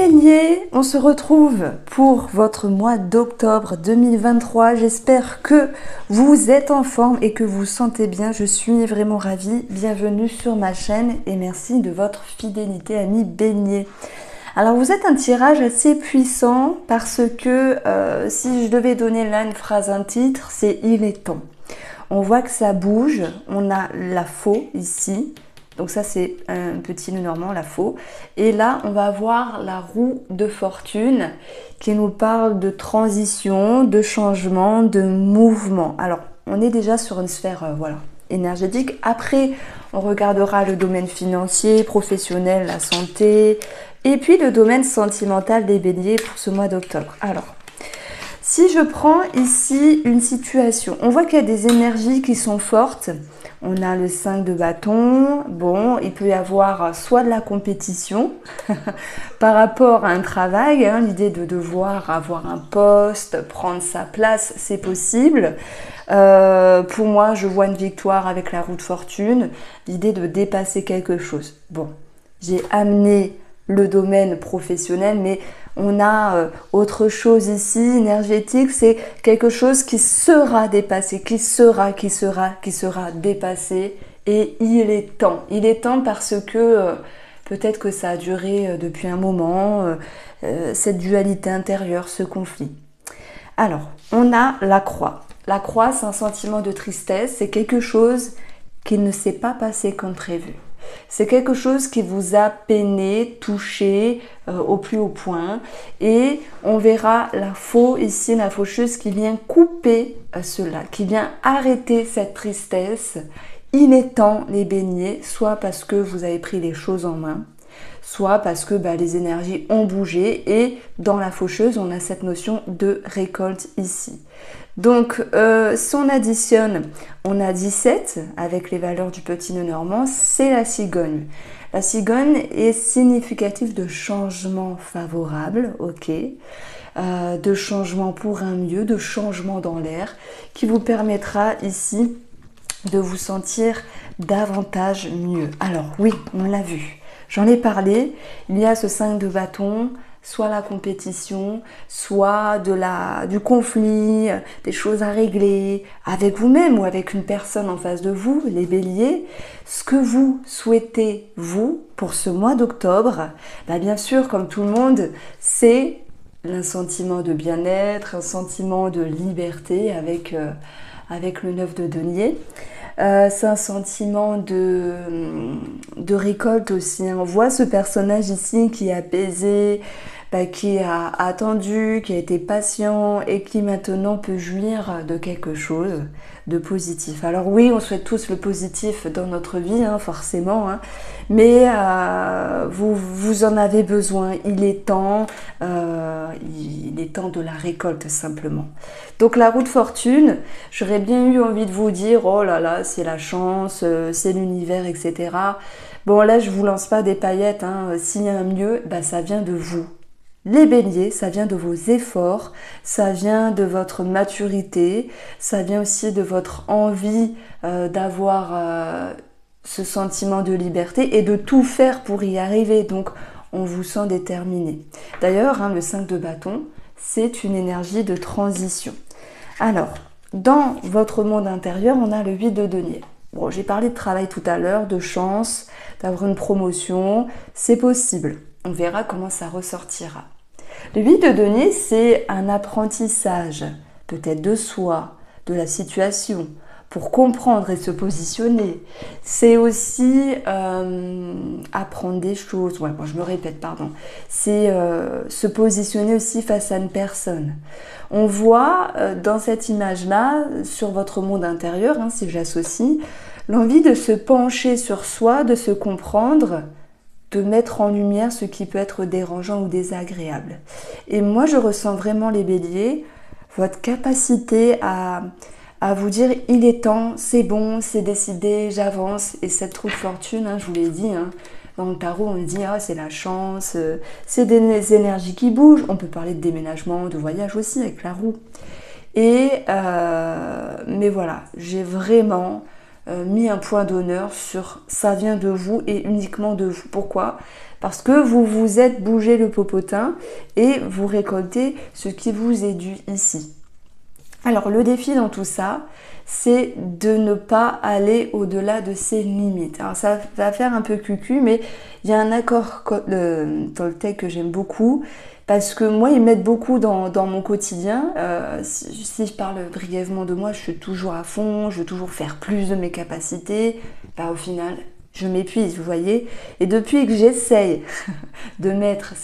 Bélier, on se retrouve pour votre mois d'octobre 2023. J'espère que vous êtes en forme et que vous vous sentez bien. Je suis vraiment ravie. Bienvenue sur ma chaîne et merci de votre fidélité, amis Bélier. Alors vous êtes un tirage assez puissant parce que si je devais donner là une phrase, un titre, c'est « Il est temps ». On voit que ça bouge, on a la faux ici. Donc ça c'est un petit nœud normand, la faux. Et là on va avoir la roue de fortune qui nous parle de transition, de changement, de mouvement. Alors on est déjà sur une sphère voilà, énergétique. Après on regardera le domaine financier, professionnel, la santé et puis le domaine sentimental des béliers pour ce mois d'octobre. Alors si je prends ici une situation, on voit qu'il y a des énergies qui sont fortes. On a le 5 de bâton. Bon, il peut y avoir soit de la compétition par rapport à un travail, hein, l'idée de devoir avoir un poste, prendre sa place, c'est possible. Pour moi, je vois une victoire avec la roue de fortune, l'idée de dépasser quelque chose. Bon, j'ai amené le domaine professionnel, mais on a autre chose ici, énergétique, c'est quelque chose qui sera dépassé, qui sera dépassé, et il est temps. Il est temps parce que peut-être que ça a duré depuis un moment, cette dualité intérieure, ce conflit. Alors, on a la croix. La croix, c'est un sentiment de tristesse, c'est quelque chose qui ne s'est pas passé comme prévu. C'est quelque chose qui vous a peiné, touché au plus haut point. Et on verra la faux ici, la faucheuse qui vient couper cela, qui vient arrêter cette tristesse. Il est temps, les béliers, soit parce que vous avez pris les choses en main, soit parce que les énergies ont bougé. Et dans la faucheuse, on a cette notion de récolte ici. Donc, si on additionne, on a 17 avec les valeurs du petit nœud normand, c'est la cigogne. La cigogne est significative de changement favorable, ok, de changement pour un mieux, de changement dans l'air, qui vous permettra ici de vous sentir davantage mieux. Alors oui, on l'a vu, j'en ai parlé, il y a ce 5 de bâton, soit la compétition, soit du conflit, des choses à régler avec vous-même ou avec une personne en face de vous, les béliers. Ce que vous souhaitez, vous, pour ce mois d'octobre, bien sûr, comme tout le monde, c'est un sentiment de bien-être, un sentiment de liberté avec le 9 de denier. C'est un sentiment de récolte aussi. On voit ce personnage ici qui est apaisé, qui a attendu, qui a été patient et qui maintenant peut jouir de quelque chose de positif. Alors oui, on souhaite tous le positif dans notre vie, hein, forcément, hein, mais vous en avez besoin. Il est temps de la récolte simplement. Donc la roue de fortune, j'aurais bien eu envie de vous dire, oh là là, c'est la chance, c'est l'univers, etc. Bon là, je vous lance pas des paillettes, hein. S'il y a un mieux, ça vient de vous. Les béliers, ça vient de vos efforts, ça vient de votre maturité, ça vient aussi de votre envie d'avoir ce sentiment de liberté et de tout faire pour y arriver. Donc, on vous sent déterminé. D'ailleurs, hein, le 5 de bâton, c'est une énergie de transition. Alors, dans votre monde intérieur, on a le 8 de denier. Bon, j'ai parlé de travail tout à l'heure, de chance, d'avoir une promotion, c'est possible. On verra comment ça ressortira. Le 8 de denier, c'est un apprentissage, peut-être de soi, de la situation, pour comprendre et se positionner. C'est aussi apprendre des choses. Ouais, bon, je me répète, pardon. C'est se positionner aussi face à une personne. On voit dans cette image-là, sur votre monde intérieur, hein, si j'associe, l'envie de se pencher sur soi, de se comprendre, de mettre en lumière ce qui peut être dérangeant ou désagréable. Et moi, je ressens vraiment, les béliers, votre capacité à vous dire « il est temps, c'est bon, c'est décidé, j'avance ». Et cette roue de fortune, hein, je vous l'ai dit, hein, dans le tarot, on dit « c'est la chance, c'est des énergies qui bougent ». On peut parler de déménagement, de voyage aussi avec la roue. Et mais voilà, j'ai vraiment mis un point d'honneur sur ça vient de vous et uniquement de vous. Pourquoi ? Parce que vous vous êtes bougé le popotin et vous récoltez ce qui vous est dû ici. Alors le défi dans tout ça, c'est de ne pas aller au-delà de ses limites. Alors ça va faire un peu cucu, mais il y a un accord Toltec que j'aime beaucoup, parce que moi, ils m'aident beaucoup dans mon quotidien. Si je parle brièvement de moi, je suis toujours à fond, je veux toujours faire plus de mes capacités. Au final, je m'épuise, vous voyez. Et depuis que j'essaye de mettre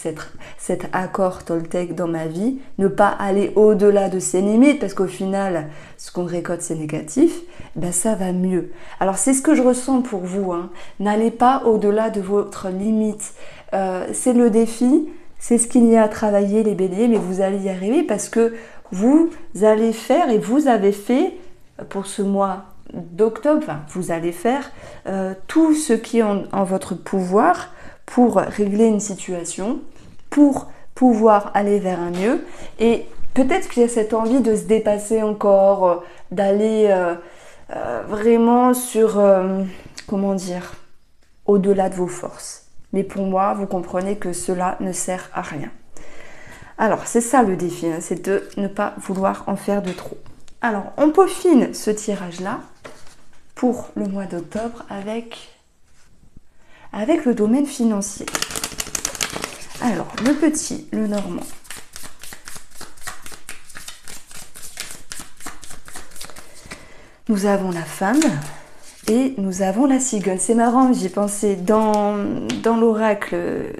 cet accord Toltec dans ma vie, ne pas aller au-delà de ses limites, parce qu'au final, ce qu'on récolte, c'est négatif, ça va mieux. Alors, c'est ce que je ressens pour vous. N'allez pas au-delà de votre limite. C'est le défi. C'est ce qu'il y a à travailler les béliers, mais vous allez y arriver parce que vous allez faire et vous avez fait pour ce mois d'octobre, vous allez faire tout ce qui est en votre pouvoir pour régler une situation, pour pouvoir aller vers un mieux. Et peut-être qu'il y a cette envie de se dépasser encore, d'aller vraiment sur, au-delà de vos forces. Mais pour moi, vous comprenez que cela ne sert à rien. Alors, c'est ça le défi, c'est de ne pas vouloir en faire de trop. Alors, on peaufine ce tirage-là pour le mois d'octobre avec le domaine financier. Alors, le petit, le normand. Nous avons la femme. Et nous avons la cigogne. C'est marrant, j'y pensais. Dans l'oracle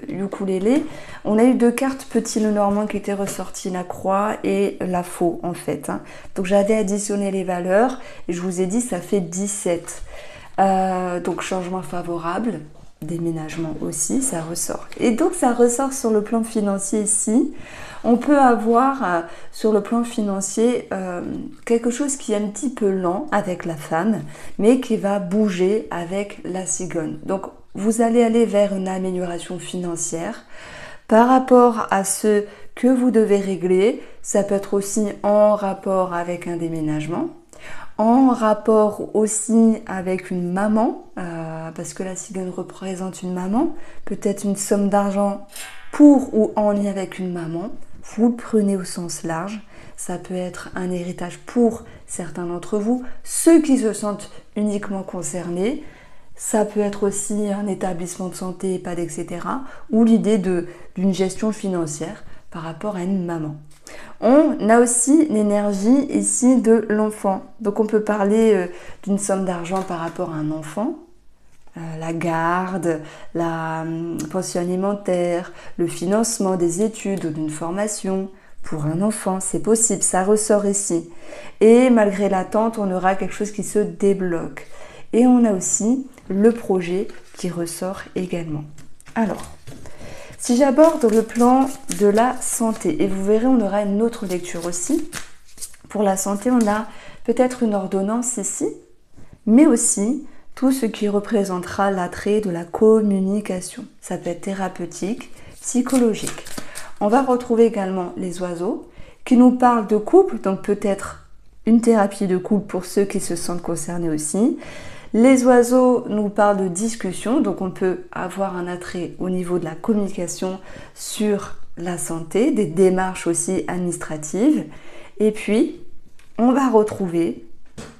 ukulélé, on a eu 2 cartes petit le normand qui étaient ressorties, la croix et la faux en fait. Donc j'avais additionné les valeurs et je vous ai dit ça fait 17. Donc changement favorable, déménagement aussi, ça ressort. Et donc ça ressort sur le plan financier ici. On peut avoir sur le plan financier quelque chose qui est un petit peu lent avec la femme, mais qui va bouger avec la cigogne. Donc vous allez aller vers une amélioration financière par rapport à ce que vous devez régler. Ça peut être aussi en rapport avec un déménagement, en rapport aussi avec une maman, parce que la cigogne représente une maman, peut-être une somme d'argent pour ou en lien avec une maman. Vous le prenez au sens large, ça peut être un héritage pour certains d'entre vous, ceux qui se sentent uniquement concernés, ça peut être aussi un établissement de santé, EHPAD, etc. ou l'idée d'une gestion financière par rapport à une maman. On a aussi l'énergie ici de l'enfant, donc on peut parler d'une somme d'argent par rapport à un enfant, la garde, la pension alimentaire, le financement des études ou d'une formation pour un enfant, c'est possible, ça ressort ici. Et malgré l'attente, on aura quelque chose qui se débloque. Et on a aussi le projet qui ressort également. Alors, si j'aborde le plan de la santé, et vous verrez, on aura une autre lecture aussi. Pour la santé, on a peut-être une ordonnance ici, mais aussi tout ce qui représentera l'attrait de la communication. Ça peut être thérapeutique, psychologique. On va retrouver également les oiseaux qui nous parlent de couple, donc peut-être une thérapie de couple pour ceux qui se sentent concernés aussi. Les oiseaux nous parlent de discussion, donc on peut avoir un attrait au niveau de la communication sur la santé, des démarches aussi administratives. Et puis, on va retrouver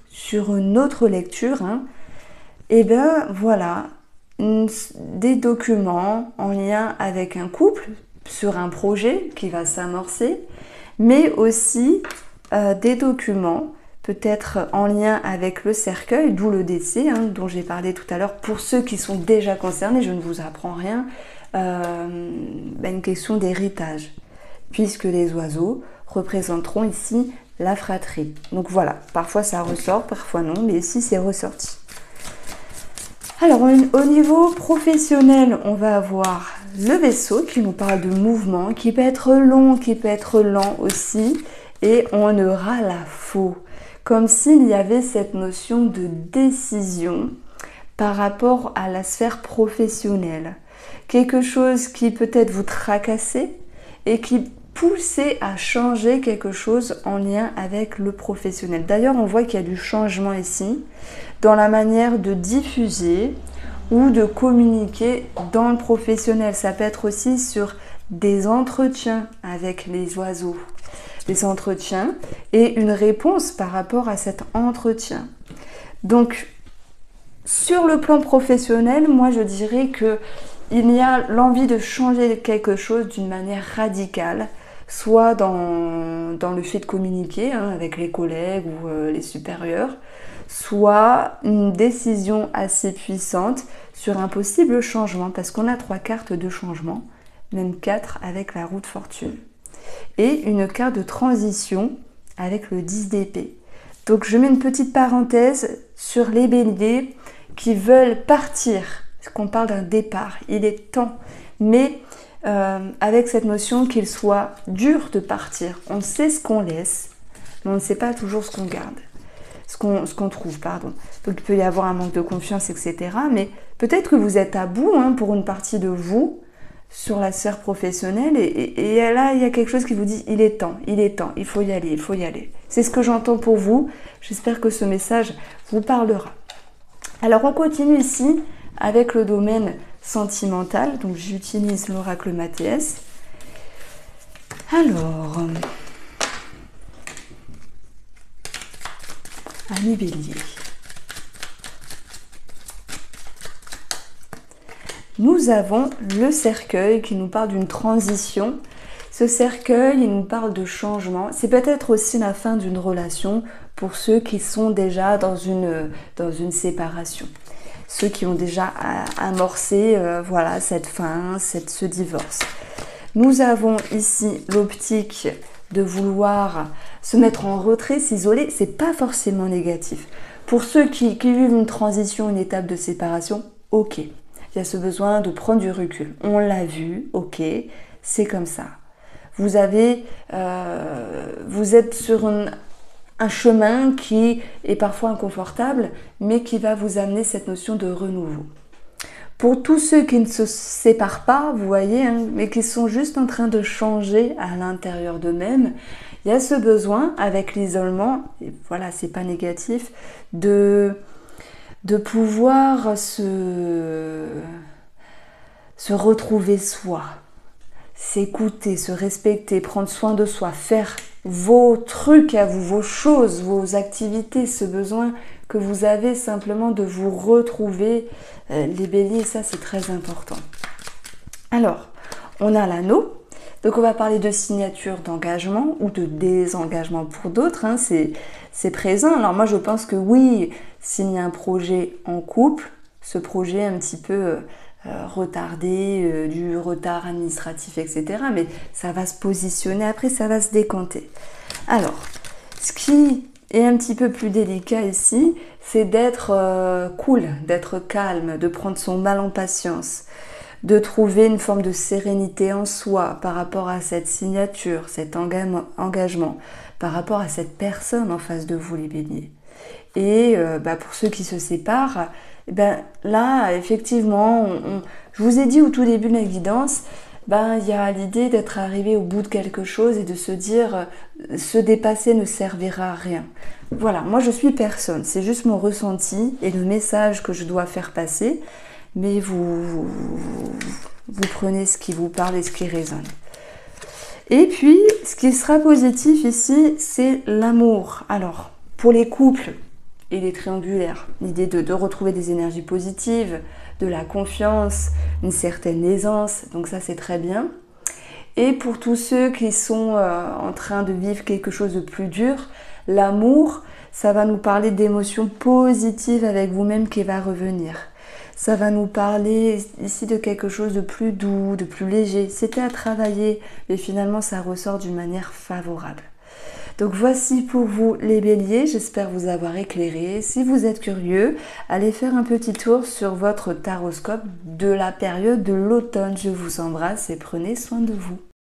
sur une autre lecture, des documents en lien avec un couple, sur un projet qui va s'amorcer, mais aussi des documents peut-être en lien avec le cercueil, d'où le décès, dont j'ai parlé tout à l'heure. Pour ceux qui sont déjà concernés, je ne vous apprends rien, une question d'héritage, puisque les oiseaux représenteront ici la fratrie. Donc voilà, parfois ça ressort, parfois non, mais ici c'est ressorti. Alors au niveau professionnel, on va avoir le vaisseau qui nous parle de mouvement, qui peut être long, qui peut être lent aussi, et on aura la faux, comme s'il y avait cette notion de décision par rapport à la sphère professionnelle. Quelque chose qui peut-être vous tracasser et qui poussé à changer quelque chose en lien avec le professionnel. D'ailleurs, on voit qu'il y a du changement ici dans la manière de diffuser ou de communiquer dans le professionnel. Ça peut être aussi sur des entretiens avec les oiseaux, des entretiens et une réponse par rapport à cet entretien. Donc, sur le plan professionnel, moi je dirais que il y a l'envie de changer quelque chose d'une manière radicale, soit dans le fait de communiquer avec les collègues ou les supérieurs, soit une décision assez puissante sur un possible changement, parce qu'on a 3 cartes de changement, même 4 avec la roue de fortune, et une carte de transition avec le 10 d'épée. Donc je mets une petite parenthèse sur les béliers qui veulent partir, parce qu'on parle d'un départ, il est temps, mais avec cette notion qu'il soit dur de partir. On sait ce qu'on laisse, mais on ne sait pas toujours ce qu'on garde, ce qu'on trouve, pardon. Donc il peut y avoir un manque de confiance, etc. Mais peut-être que vous êtes à bout pour une partie de vous, sur la sphère professionnelle, et là il y a quelque chose qui vous dit il est temps, il faut y aller, il faut y aller. C'est ce que j'entends pour vous. J'espère que ce message vous parlera. Alors on continue ici avec le domaine sentimental. Donc j'utilise l'oracle Mathias. Alors, amis bélier, nous avons le cercueil qui nous parle d'une transition. Ce cercueil, il nous parle de changement. C'est peut-être aussi la fin d'une relation pour ceux qui sont déjà dans une séparation. Ceux qui ont déjà amorcé voilà, cette fin, ce divorce. Nous avons ici l'optique de vouloir se mettre en retrait, s'isoler. C'est pas forcément négatif. Pour ceux qui vivent une transition, une étape de séparation, ok. Il y a ce besoin de prendre du recul. On l'a vu, ok, c'est comme ça. Vous êtes sur un chemin qui est parfois inconfortable, mais qui va vous amener cette notion de renouveau. Pour tous ceux qui ne se séparent pas, vous voyez, mais qui sont juste en train de changer à l'intérieur d'eux-mêmes, il y a ce besoin, avec l'isolement, et voilà, c'est pas négatif, de pouvoir se retrouver soi, s'écouter, se respecter, prendre soin de soi, faire vos trucs à vous, vos choses, vos activités, ce besoin que vous avez simplement de vous retrouver, les béliers, ça c'est très important. Alors, on a l'anneau, donc on va parler de signature d'engagement ou de désengagement pour d'autres, c'est présent. Alors moi je pense que oui, s'il y a un projet en couple, ce projet un petit peu retardé, du retard administratif, etc. Mais ça va se positionner, après ça va se décanter. Alors, ce qui est un petit peu plus délicat ici, c'est d'être cool, d'être calme, de prendre son mal en patience, de trouver une forme de sérénité en soi par rapport à cette signature, cet engagement, par rapport à cette personne en face de vous, les béliers. Et pour ceux qui se séparent, là, effectivement, je vous ai dit au tout début de la guidance, il y a l'idée d'être arrivé au bout de quelque chose et de se dire se dépasser ne servira à rien. Voilà, moi je suis personne, c'est juste mon ressenti et le message que je dois faire passer, mais vous prenez ce qui vous parle et ce qui résonne. Et puis, ce qui sera positif ici, c'est l'amour. Alors, pour les couples, il est triangulaire. L'idée de retrouver des énergies positives, de la confiance, une certaine aisance, donc ça c'est très bien. Et pour tous ceux qui sont en train de vivre quelque chose de plus dur, l'amour, ça va nous parler d'émotions positives avec vous-même qui va revenir. Ça va nous parler ici de quelque chose de plus doux, de plus léger. C'était à travailler, mais finalement ça ressort d'une manière favorable. Donc voici pour vous les béliers, j'espère vous avoir éclairé. Si vous êtes curieux, allez faire un petit tour sur votre taroscope de la période de l'automne. Je vous embrasse et prenez soin de vous.